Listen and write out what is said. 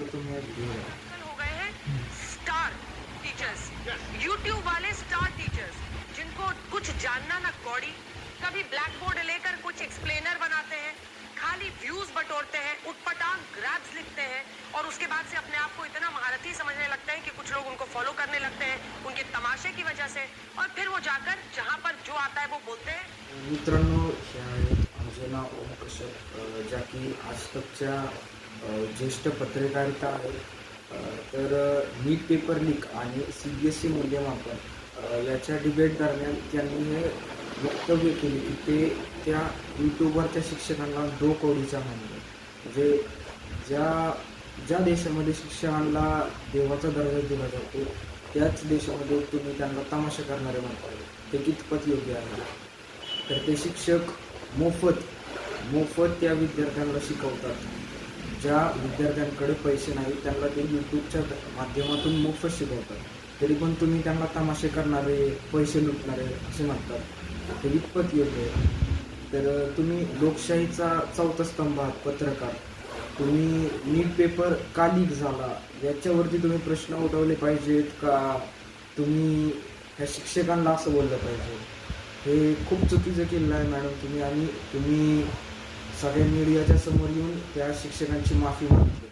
तर तुम्ही आज घेऊन या. हो गए हैं स्टार टीचर्स, यूट्यूब वाले स्टार टीचर्स जिनको कुछ जानना ना कौड़ी, कभी ब्लैक बोर्ड लेकर कुछ एक्सप्लेनर बनाते हैं, खाली व्यूज बटोरते हैं, उटपटांग ग्रैब्स लिखते हैं और उसके बाद से अपने आप को इतना महारथी समझने लगते हैं कि कुछ लोग उनको फॉलो करने लगते हैं उनके तमाशे की वजह से, और फिर वो जाकर जहां पर जो आता है वो बोलते हैं. मित्रांनो, ह्या आहेत अंजना ओम कश्यप, ज्या की आज तकच्या ज्येष्ठ पत्रकारिता आहेत. तर नीट पेपर लीक आणि CBSE मूल्यमापन याच्या डिबेट दरम्यान त्यांनी हे वक्तव्य केले की ते त्या यूट्यूबवरच्या शिक्षकांना दो कौडीचा मानले. म्हणजे ज्या ज्या देशामध्ये शिक्षकांना देवाचा दर्जा दिला जातो त्याच देशामध्ये तुम्ही त्यांना तमाशा करणारे म्हणताय, ते कितपत योग्य आहे? तर ते शिक्षक मोफत त्या विद्यार्थ्यांना शिकवतात. ज्या विद्यार्थ्यांकडे पैसे नाही त्यांना ते यूट्यूबच्या माध्यमातून मोफत शिकवतात, तरी पण तुम्ही त्यांना तमाशे करणारे, पैसे लुटणारे असे म्हणतात. ते कितपत योग्य आहे? तर तुम्ही लोकशाहीचा चौथा स्तंभ आहात, पत्रकार. तुम्ही नीट पेपर का लीक झाला याच्यावरती तुम्ही प्रश्न उठवले पाहिजेत का तुम्ही ह्या शिक्षकांना असं बोललं पाहिजे? हे खूप चुकीचं केलं आहे मॅडम तुम्ही, आणि तुम्ही सगळ्या मीडियाच्या समोर येऊन त्या शिक्षकांची माफी मागितली.